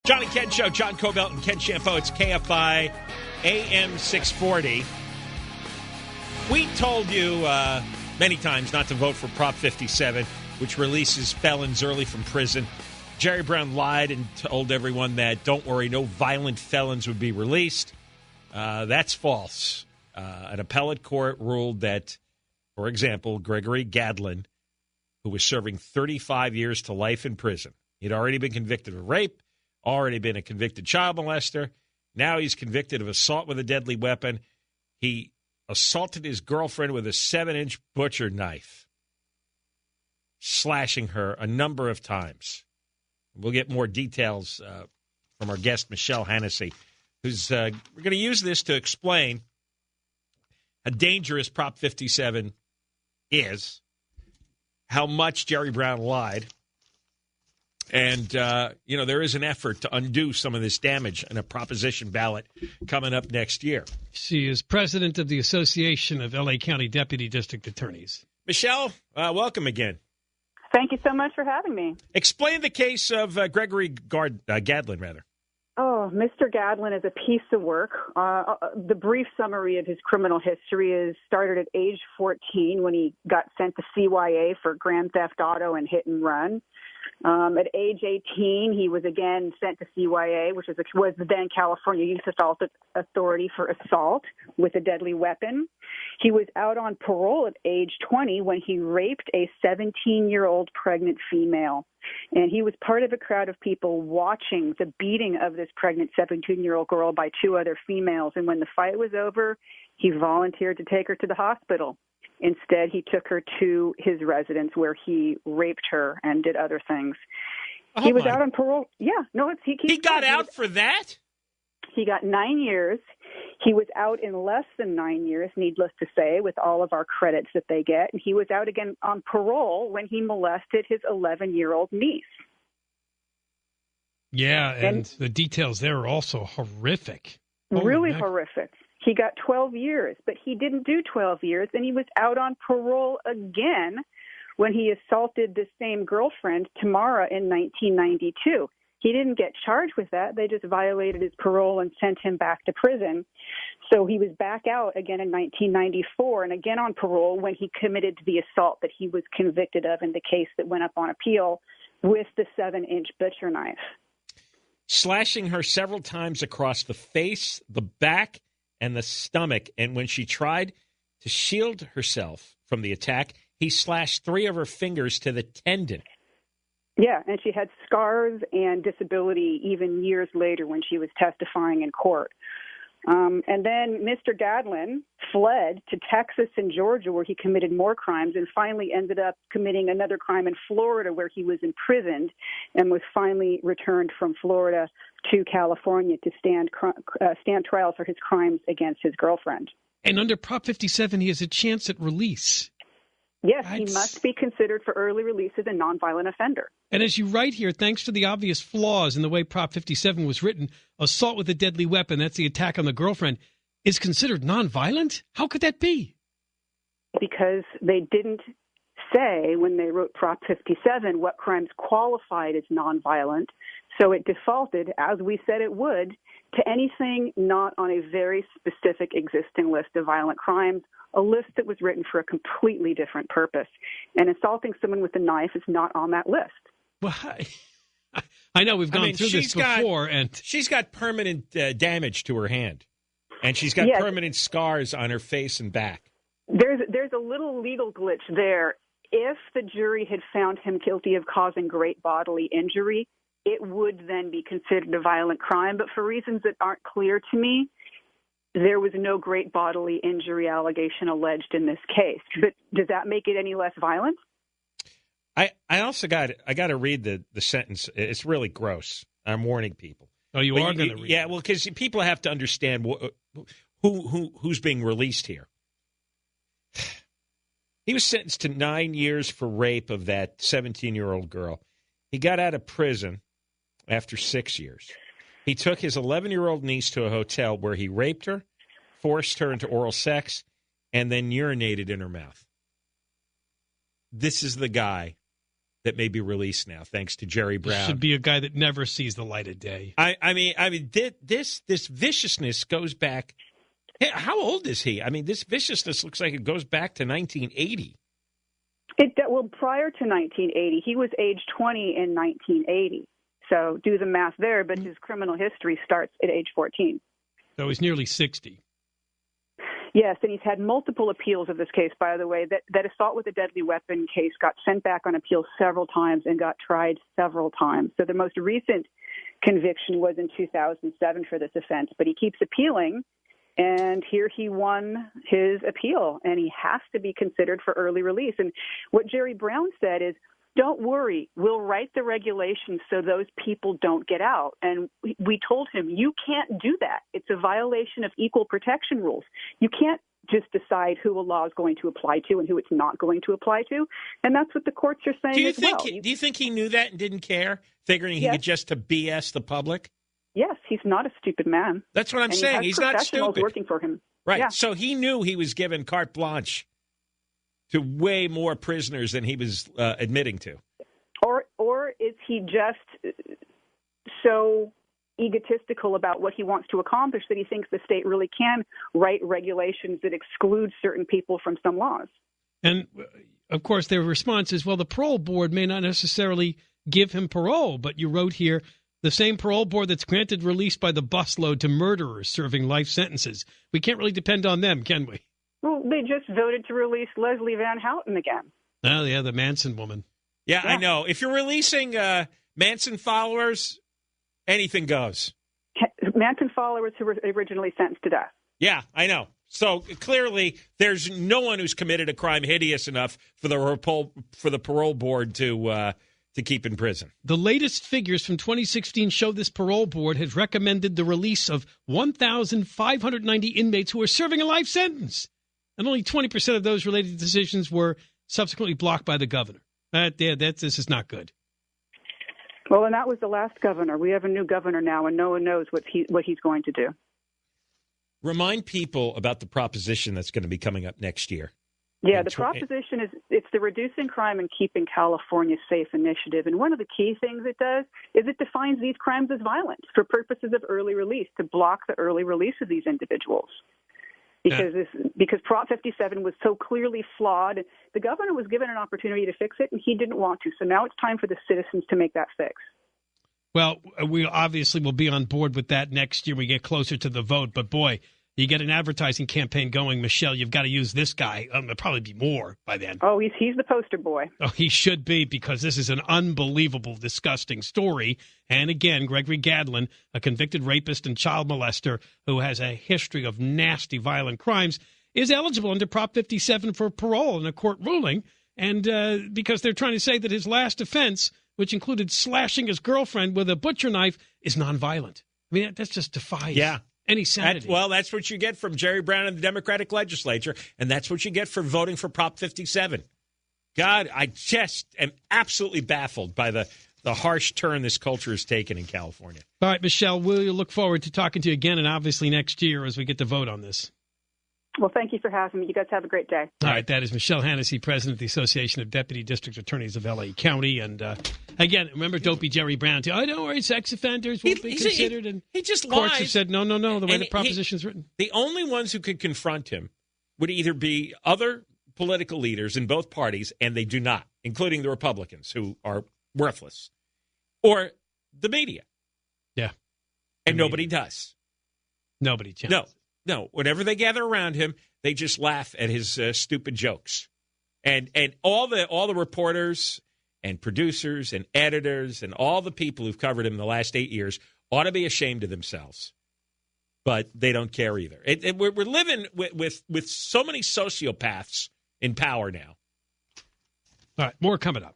Johnny Ken Show, John Cobelt and Ken Champeau. It's KFI AM 640. We told you many times not to vote for Prop 57, which releases felons early from prison. Jerry Brown lied and told everyone that, don't worry, no violent felons would be released. That's false. An appellate court ruled that, for example, Gregory Gadlin, who was serving 35 years to life in prison, he'd already been convicted of rape, already been a convicted child molester. Now he's convicted of assault with a deadly weapon. He assaulted his girlfriend with a 7-inch butcher knife, slashing her a number of times. We'll get more details from our guest, Michele Hanisee, who's we're going to use this to explain how dangerous Prop 57 is, how much Jerry Brown lied, and, there is an effort to undo some of this damage in a proposition ballot coming up next year. She is president of the Association of L.A. County Deputy District Attorneys. Michele, welcome again. Thank you so much for having me. Explain the case of Gregory Gadlin, rather. Oh, Mr. Gadlin is a piece of work. The brief summary of his criminal history is started at age 14 when he got sent to CYA for grand theft auto and hit and run. At age 18, he was again sent to CYA, which was the then California Youth Assault Authority, for assault with a deadly weapon. He was out on parole at age 20 when he raped a 17-year-old pregnant female. And he was part of a crowd of people watching the beating of this pregnant 17-year-old girl by two other females. And when the fight was over, he volunteered to take her to the hospital. Instead, he took her to his residence where he raped her and did other things. He was out on parole. Yeah, no, he got out for that? He got 9 years. He was out in less than 9 years, needless to say, with all of our credits that they get. And he was out again on parole when he molested his 11-year-old niece. Yeah, and the details there are also horrific. Really horrific. He got 12 years, but he didn't do 12 years, and he was out on parole again when he assaulted the same girlfriend, Tamara, in 1992. He didn't get charged with that. They just violated his parole and sent him back to prison. So he was back out again in 1994 and again on parole when he committed the assault that he was convicted of in the case that went up on appeal with the 7-inch butcher knife. Slashing her several times across the face, the back, and the stomach. And when she tried to shield herself from the attack, he slashed 3 of her fingers to the tendon. Yeah, and she had scars and disability even years later when she was testifying in court. And then Mr. Gadlin fled to Texas and Georgia where he committed more crimes and finally ended up committing another crime in Florida where he was imprisoned and was finally returned from Florida to California to stand trial for his crimes against his girlfriend. And under Prop 57, he has a chance at release. Yes, he must be considered for early release as a nonviolent offender. And as you write here, thanks to the obvious flaws in the way Prop 57 was written, assault with a deadly weapon, that's the attack on the girlfriend, is considered nonviolent? How could that be? Because they didn't say when they wrote Prop 57 what crimes qualified as nonviolent. So it defaulted, as we said it would, to anything not on a very specific existing list of violent crimes, a list that was written for a completely different purpose. And assaulting someone with a knife is not on that list. Well, I know we've gone through this before. And she's got permanent damage to her hand. And she's got permanent scars on her face and back. There's a little legal glitch there. If the jury had found him guilty of causing great bodily injury, it would then be considered a violent crime. But for reasons that aren't clear to me, there was no great bodily injury allegation alleged in this case. But does that make it any less violent? I also got to read the sentence. It's really gross. I'm warning people. Oh, you are going to read it? Yeah, well, because people have to understand who's being released here. He was sentenced to 9 years for rape of that 17-year-old girl. He got out of prison after 6 years. He took his 11-year-old niece to a hotel where he raped her, forced her into oral sex, and then urinated in her mouth. This is the guy that may be released now, thanks to Jerry Brown. This should be a guy that never sees the light of day. I mean, this viciousness goes back. How old is he? I mean, this viciousness looks like it goes back to 1980. Well, prior to 1980, he was age 20 in 1980. So do the math there, but his criminal history starts at age 14. So he's nearly 60. Yes, and he's had multiple appeals of this case, by the way. That assault with a deadly weapon case got sent back on appeal several times and got tried several times. So the most recent conviction was in 2007 for this offense, but he keeps appealing, and here he won his appeal, and he has to be considered for early release. And what Jerry Brown said is, don't worry, we'll write the regulations so those people don't get out. And we told him, you can't do that. It's a violation of equal protection rules. You can't just decide who a law is going to apply to and who it's not going to apply to. And that's what the courts are saying as well. Do you think he knew that and didn't care, figuring he could just to BS the public? Yes, he's not a stupid man. That's what I'm saying. He's not stupid. Working for him. Right. Yeah. So he knew he was given carte blanche to way more prisoners than he was admitting to. Or is he just so egotistical about what he wants to accomplish that he thinks the state really can write regulations that exclude certain people from some laws? And, of course, their response is, well, the parole board may not necessarily give him parole, but you wrote here, the same parole board that's granted release by the busload to murderers serving life sentences. We can't really depend on them, can we? Well, they just voted to release Leslie Van Houten again. Oh, yeah, the Manson woman. Yeah, I know. If you're releasing Manson followers, anything goes. Manson followers who were originally sentenced to death. Yeah, I know. So clearly, there's no one who's committed a crime hideous enough for the parole board to keep in prison. The latest figures from 2016 show this parole board has recommended the release of 1,590 inmates who are serving a life sentence, and only 20% of those related decisions were subsequently blocked by the governor. This is not good. Well, and that was the last governor. We have a new governor now, and no one knows what he's going to do. Remind people about the proposition that's going to be coming up next year. Yeah, the proposition is it's the Reducing Crime and Keeping California Safe initiative. And one of the key things it does is it defines these crimes as violent for purposes of early release, to block the early release of these individuals. Because Prop 57 was so clearly flawed, the governor was given an opportunity to fix it, and he didn't want to. So now it's time for the citizens to make that fix. Well, we obviously will be on board with that next year. We get closer to the vote. But, boy, you get an advertising campaign going, Michelle, you've got to use this guy. There'll probably be more by then. Oh, he's the poster boy. Oh, he should be, because this is an unbelievable, disgusting story. And again, Gregory Gadlin, a convicted rapist and child molester who has a history of nasty, violent crimes, is eligible under Prop 57 for parole in a court ruling. And because they're trying to say that his last offense, which included slashing his girlfriend with a butcher knife, is nonviolent. I mean, that just defies any sanity. That's what you get from Jerry Brown and the Democratic legislature, and that's what you get for voting for Prop 57. God, I just am absolutely baffled by the harsh turn this culture has taken in California. All right, Michelle, we'll look forward to talking to you again, and obviously next year as we get to vote on this. Well, thank you for having me. You guys have a great day. All right, that is Michele Hanisee, president of the Association of Deputy District Attorneys of L.A. County. And again, remember Dopey Jerry Brown, too. Don't worry, sex offenders won't be considered. And he just courts lies. have said, no, the way the proposition is written. The only ones who could confront him would either be other political leaders in both parties, and they do not, including the Republicans, who are worthless, or the media. Yeah. And nobody does. Nobody chances. No, whenever they gather around him, they just laugh at his stupid jokes. And all the reporters and producers and editors and all the people who've covered him in the last 8 years ought to be ashamed of themselves. But they don't care either. We're living with so many sociopaths in power now. All right, more coming up.